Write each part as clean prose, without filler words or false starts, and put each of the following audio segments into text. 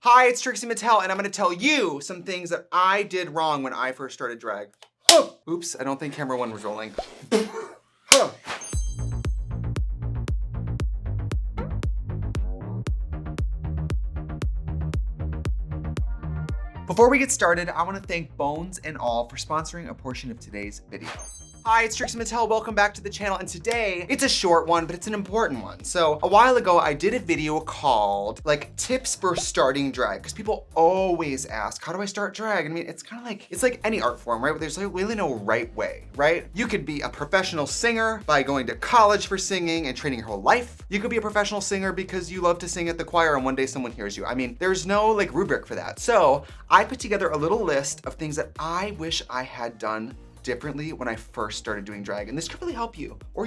Hi, it's Trixie Mattel, and I'm gonna tell you some things that I did wrong when I first started drag. Oops, I don't think camera one was rolling. Before we get started, I wanna thank Bones and All for sponsoring a portion of today's video. Hi, it's Trixie Mattel, welcome back to the channel, and today, it's a short one, but it's an important one. So, a while ago, I did a video called, like, tips for starting drag, because people always ask, how do I start drag? I mean, it's kind of like, it's like any art form, right? But there's like really no right way, right? You could be a professional singer by going to college for singing and training your whole life. You could be a professional singer because you love to sing at the choir and one day someone hears you. I mean, there's no like rubric for that. So, I put together a little list of things that I wish I had done differently when I first started doing drag, and this could really help you, or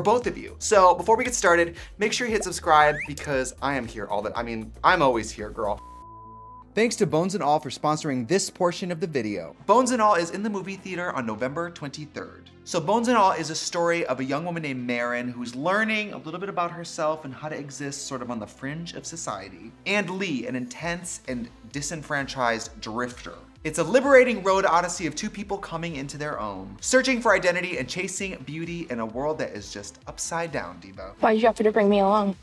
both of you. So before we get started, make sure you hit subscribe because I am here I'm always here, girl. Thanks to Bones and All for sponsoring this portion of the video. Bones and All is in the movie theater on November 23rd. So Bones and All is a story of a young woman named Marin who's learning a little bit about herself and how to exist sort of on the fringe of society, and Lee, an intense and disenfranchised drifter. It's a liberating road odyssey of two people coming into their own, searching for identity and chasing beauty in a world that is just upside down, Diva. Why'd you offer to bring me along?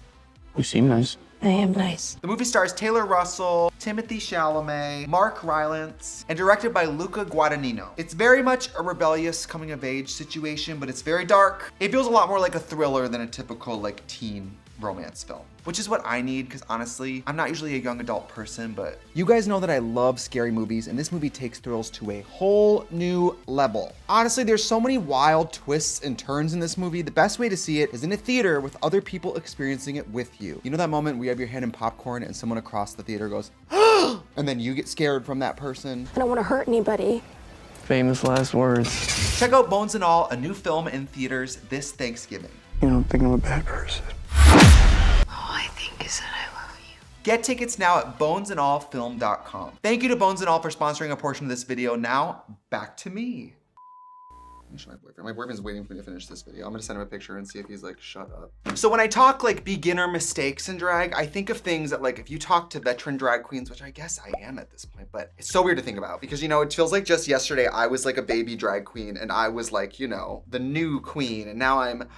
You seem nice. I am nice. The movie stars Taylor Russell, Timothy Chalamet, Mark Rylance, and directed by Luca Guadagnino. It's very much a rebellious coming-of-age situation, but it's very dark. It feels a lot more like a thriller than a typical like teen romance film, which is what I need, because honestly, I'm not usually a young adult person, but you guys know that I love scary movies, and this movie takes thrills to a whole new level. Honestly, there's so many wild twists and turns in this movie. The best way to see it is in a theater with other people experiencing it with you. You know that moment where you have your hand in popcorn and someone across the theater goes, and then you get scared from that person? I don't want to hurt anybody. Famous last words. Check out Bones and All, a new film in theaters this Thanksgiving. You don't think I'm a bad person. Get tickets now at bonesandallfilm.com. Thank you to Bones and All for sponsoring a portion of this video. Now, back to me. Let me show my boyfriend. My boyfriend's waiting for me to finish this video. I'm gonna send him a picture and see if he's like, shut up. So when I talk like beginner mistakes in drag, I think of things that like, if you talk to veteran drag queens, which I guess I am at this point, but it's so weird to think about because, you know, it feels like just yesterday I was like a baby drag queen and I was like, you know, the new queen, and now I'm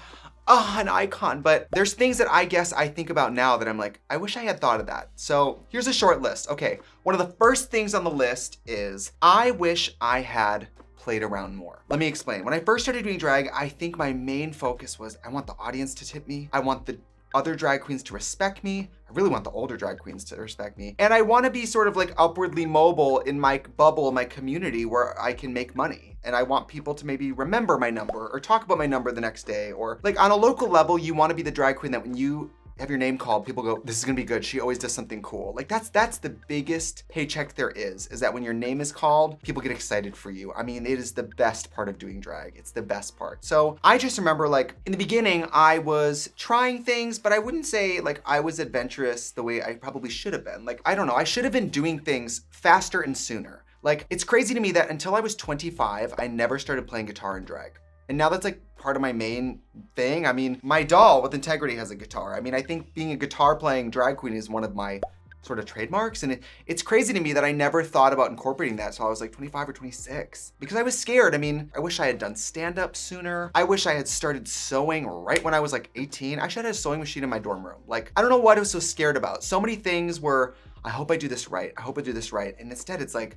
an icon. But there's things that I guess I think about now that I'm like, I wish I had thought of that. So here's a short list. Okay, one of the first things on the list is I wish I had played around more. Let me explain. When I first started doing drag, I think my main focus was I want the audience to tip me. I want the other drag queens to respect me. I really want the older drag queens to respect me. And I want to be sort of like upwardly mobile in my bubble, my community where I can make money. And I want people to maybe remember my number or talk about my number the next day. Or like on a local level, you want to be the drag queen that when you have your name called, people go, this is gonna be good. She always does something cool. Like that's the biggest paycheck there is that when your name is called, people get excited for you. I mean, it is the best part of doing drag. It's the best part. So I just remember like in the beginning, I was trying things, but I wouldn't say like I was adventurous the way I probably should have been. Like, I don't know, I should have been doing things faster and sooner. Like, it's crazy to me that until I was 25, I never started playing guitar in drag. And now that's like part of my main thing. I mean, my doll with integrity has a guitar. I mean, I think being a guitar playing drag queen is one of my sort of trademarks. And it's crazy to me that I never thought about incorporating that until I was like 25 or 26 because I was scared. I mean, I wish I had done stand-up sooner. I wish I had started sewing right when I was like 18. I should have had a sewing machine in my dorm room. Like, I don't know what I was so scared about. So many things were, I hope I do this right. I hope I do this right. And instead it's like,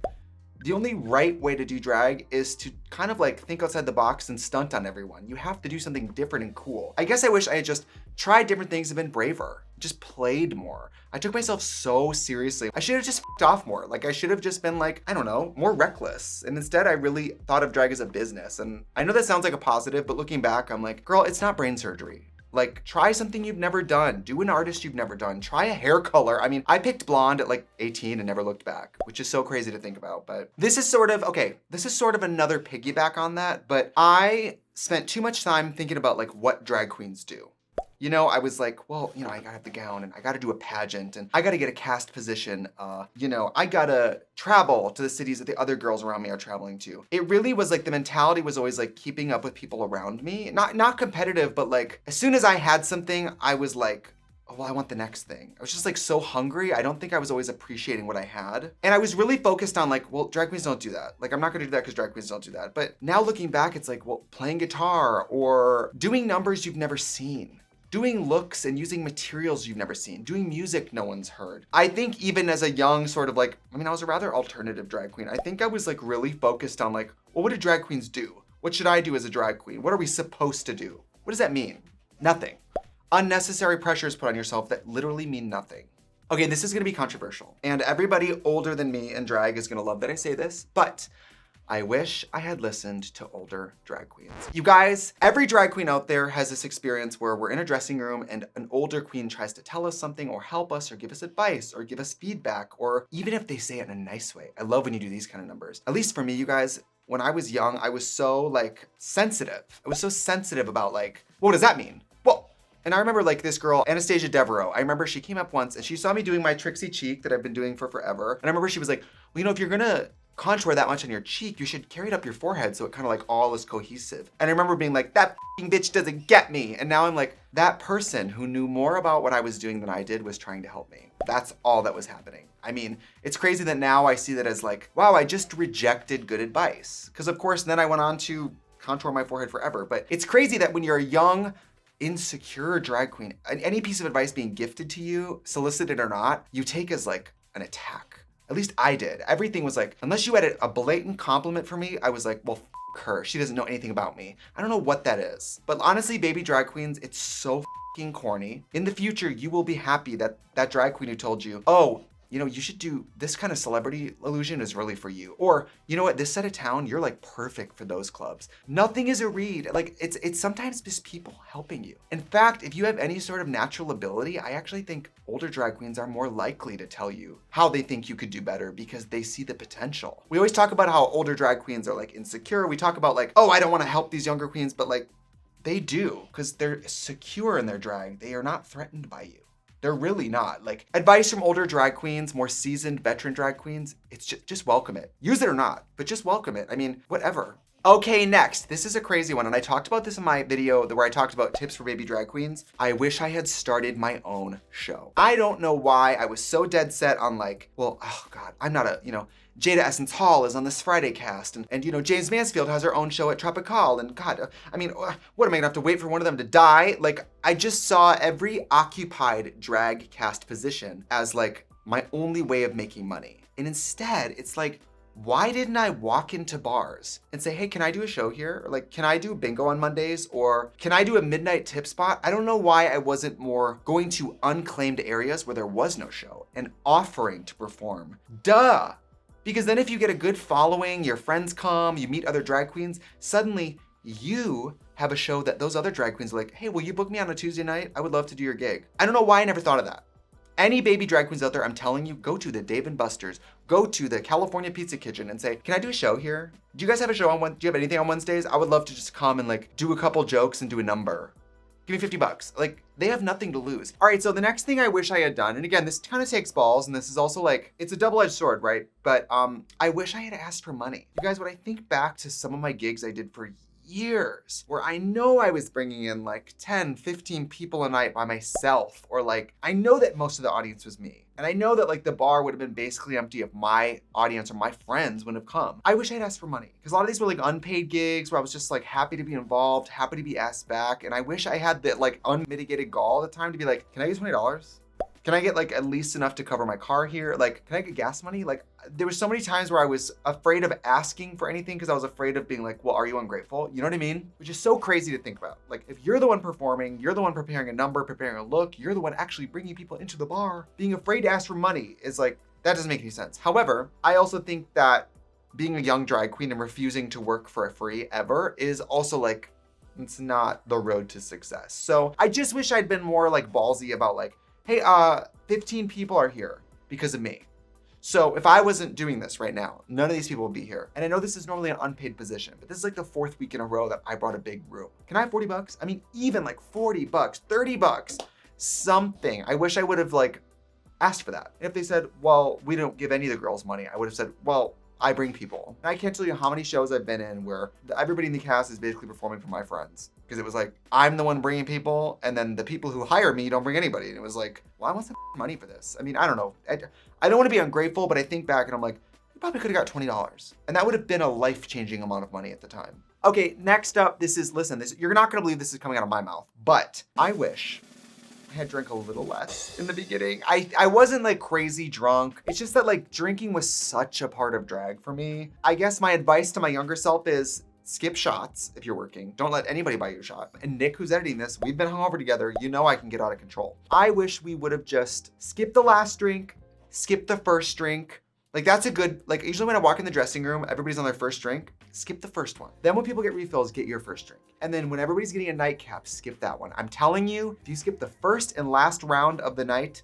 the only right way to do drag is to kind of like think outside the box and stunt on everyone. You have to do something different and cool. I guess I wish I had just tried different things and been braver, just played more. I took myself so seriously. I should have just f***ed off more. Like I should have just been like, I don't know, more reckless. And instead I really thought of drag as a business. And I know that sounds like a positive, but looking back, I'm like, girl, it's not brain surgery. Like, try something you've never done. Do an artist you've never done. Try a hair color. I mean, I picked blonde at like 18 and never looked back, which is so crazy to think about. But this is sort of another piggyback on that. But I spent too much time thinking about like what drag queens do. You know, I was like, well, you know, I gotta have the gown and I gotta do a pageant and I gotta get a cast position. You know, I gotta travel to the cities that the other girls around me are traveling to. It really was like the mentality was always like keeping up with people around me. Not competitive, but like as soon as I had something, I was like, oh, well, I want the next thing. I was just like so hungry. I don't think I was always appreciating what I had. And I was really focused on like, well, drag queens don't do that. Like, I'm not gonna do that because drag queens don't do that. But now looking back, it's like, well, playing guitar or doing numbers you've never seen. Doing looks and using materials you've never seen, doing music no one's heard. I think even as a young sort of like, I mean, I was a rather alternative drag queen. I think I was like really focused on like, well, what do drag queens do? What should I do as a drag queen? What are we supposed to do? What does that mean? Nothing. Unnecessary pressures put on yourself that literally mean nothing. Okay, this is gonna be controversial, and everybody older than me in drag is gonna love that I say this, but I wish I had listened to older drag queens. You guys, every drag queen out there has this experience where we're in a dressing room and an older queen tries to tell us something or help us or give us advice or give us feedback, or even if they say it in a nice way. I love when you do these kind of numbers. At least for me, you guys, when I was young, I was so like sensitive. I was so sensitive about like, what does that mean? Well, and I remember like this girl, Anastasia Devereaux, I remember she came up once and she saw me doing my Trixie cheek that I've been doing for forever. And I remember she was like, well, you know, if you're gonna contour that much on your cheek, you should carry it up your forehead so it kind of like all is cohesive. And I remember being like, that f***ing bitch doesn't get me. And now I'm like, that person who knew more about what I was doing than I did was trying to help me. That's all that was happening. I mean, it's crazy that now I see that as like, wow, I just rejected good advice. Because of course, then I went on to contour my forehead forever. But it's crazy that when you're a young, insecure drag queen, any piece of advice being gifted to you, solicited or not, you take as like an attack. At least I did. Everything was like, unless you had a blatant compliment for me, I was like, well, f her. She doesn't know anything about me. I don't know what that is. But honestly, baby drag queens, it's so f***ing corny. In the future, you will be happy that that drag queen who told you, oh, you know, you should do this kind of celebrity illusion is really for you. Or, you know what, this side of town, you're like perfect for those clubs. Nothing is a read. Like it's sometimes just people helping you. In fact, if you have any sort of natural ability, I actually think older drag queens are more likely to tell you how they think you could do better because they see the potential. We always talk about how older drag queens are like insecure. We talk about like, oh, I don't want to help these younger queens, but like they do because they're secure in their drag. They are not threatened by you. They're really not. Like, advice from older drag queens, more seasoned veteran drag queens, it's just welcome it. Use it or not, but just welcome it. I mean, whatever. Okay, next. This is a crazy one, and I talked about this in my video where I talked about tips for baby drag queens. I wish I had started my own show. I don't know why I was so dead set on like, well, oh God, I'm not a, you know, Jada Essence Hall is on this Friday cast, and you know, James Mansfield has her own show at Tropical, and God, I mean, what am I gonna have to wait for one of them to die? Like, I just saw every occupied drag cast position as like my only way of making money. And instead, it's like, why didn't I walk into bars and say, hey, can I do a show here? Or like, can I do bingo on Mondays? Or can I do a midnight tip spot? I don't know why I wasn't more going to unclaimed areas where there was no show and offering to perform. Duh. Because then if you get a good following, your friends come, you meet other drag queens, suddenly you have a show that those other drag queens are like, hey, will you book me on a Tuesday night? I would love to do your gig. I don't know why I never thought of that. Any baby drag queens out there, I'm telling you, go to the Dave & Buster's, go to the California Pizza Kitchen and say, can I do a show here? Do you guys have a show on do you have anything on Wednesdays? I would love to just come and like do a couple jokes and do a number. Give me $50. Like, they have nothing to lose. All right, so the next thing I wish I had done, and again, this kind of takes balls, and this is also like, it's a double-edged sword, right? But I wish I had asked for money. You guys, when I think back to some of my gigs I did for years, where I know I was bringing in like 10, 15 people a night by myself, or like, I know that most of the audience was me. And I know that like the bar would have been basically empty if my audience or my friends wouldn't have come. I wish I'd asked for money because a lot of these were like unpaid gigs where I was just like happy to be involved, happy to be asked back. And I wish I had that like unmitigated gall at the time to be like, can I get $20? Can I get like at least enough to cover my car here? Like, can I get gas money? Like, there was so many times where I was afraid of asking for anything because I was afraid of being like, well, are you ungrateful? You know what I mean? Which is so crazy to think about. Like, if you're the one performing, you're the one preparing a number, preparing a look, you're the one actually bringing people into the bar, being afraid to ask for money is like, that doesn't make any sense. However, I also think that being a young drag queen and refusing to work for free ever is also like, it's not the road to success. So I just wish I'd been more like ballsy about like, hey, 15 people are here because of me. So if I wasn't doing this right now, none of these people would be here. And I know this is normally an unpaid position, but this is like the 4th week in a row that I brought a big room. Can I have $40? I mean, even like $40, $30, something. I wish I would have like asked for that. If they said, well, we don't give any of the girls money, I would have said, well, I bring people. And I can't tell you how many shows I've been in where everybody in the cast is basically performing for my friends. Because it was like, I'm the one bringing people, and then the people who hire me don't bring anybody. And it was like, well, I want some money for this. I mean, I don't know. I don't want to be ungrateful, but I think back and I'm like, you probably could have got $20. And that would have been a life-changing amount of money at the time. Okay, next up, listen, you're not gonna believe this is coming out of my mouth, but I wish I had drank a little less in the beginning. I wasn't like crazy drunk. It's just that like drinking was such a part of drag for me. I guess my advice to my younger self is skip shots if you're working. Don't let anybody buy you a shot. And Nick, who's editing this, we've been hungover together. You know I can get out of control. I wish we would have just skipped the last drink, skipped the first drink. Like that's a good, like usually when I walk in the dressing room, everybody's on their first drink, skip the first one. Then when people get refills, get your first drink. And then when everybody's getting a nightcap, skip that one. I'm telling you, if you skip the first and last round of the night,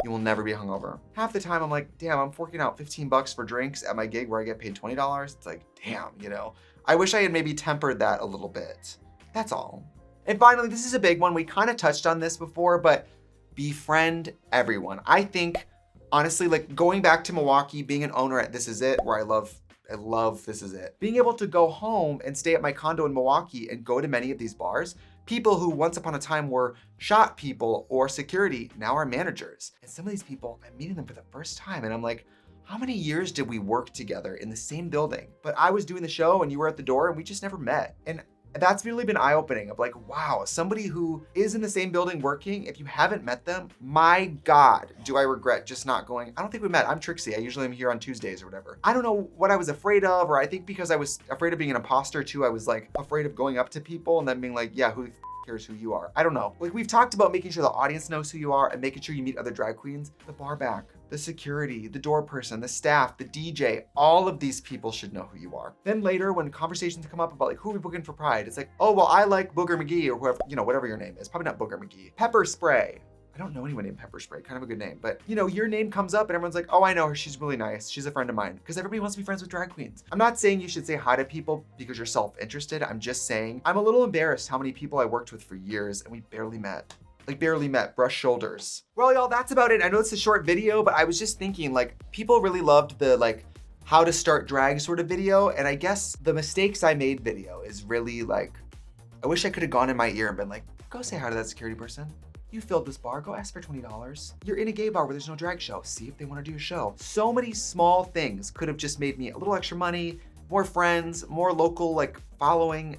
you will never be hungover. Half the time I'm like, damn, I'm forking out $15 for drinks at my gig where I get paid $20. It's like, damn, you know. I wish I had maybe tempered that a little bit. That's all. And finally, this is a big one. We kind of touched on this before, but befriend everyone. I think, honestly, like going back to Milwaukee, being an owner at This Is It, where I love This Is It. Being able to go home and stay at my condo in Milwaukee and go to many of these bars, people who once upon a time were shop people or security now are managers. And some of these people, I'm meeting them for the first time and I'm like, how many years did we work together in the same building? But I was doing the show and you were at the door and we just never met. And that's really been eye-opening of like, wow, somebody who is in the same building working, if you haven't met them, my God, do I regret just not going. I don't think we met. I'm Trixie. I usually am here on Tuesdays or whatever. I don't know what I was afraid of, or I think because I was afraid of being an imposter too, I was like afraid of going up to people and then being like, yeah, who cares who you are? I don't know. Like we've talked about making sure the audience knows who you are and making sure you meet other drag queens. The bar back, the security, the door person, the staff, the DJ, all of these people should know who you are. Then later when conversations come up about like, who are we booking for Pride? It's like, oh, well, I like Booger McGee or whoever, you know, whatever your name is. Probably not Booger McGee. Pepper Spray. I don't know anyone named Pepper Spray, kind of a good name, but you know, your name comes up and everyone's like, oh, I know her, she's really nice. She's a friend of mine. Because everybody wants to be friends with drag queens. I'm not saying you should say hi to people because you're self-interested. I'm just saying, I'm a little embarrassed how many people I worked with for years and we barely met. Like barely met, brush shoulders. Well, y'all, that's about it. I know it's a short video, but I was just thinking like, people really loved the like, how to start drag sort of video. And I guess the mistakes I made video is really like, I wish I could have gone in my ear and been like, go say hi to that security person. You filled this bar, go ask for $20. You're in a gay bar where there's no drag show. See if they want to do a show. So many small things could have just made me a little extra money, more friends, more local like following.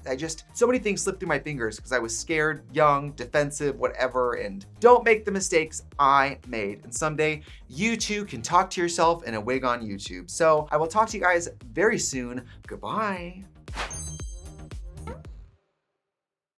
So many things slipped through my fingers because I was scared, young, defensive, whatever, and don't make the mistakes I made. And someday you too can talk to yourself in a wig on YouTube. So I will talk to you guys very soon. Goodbye.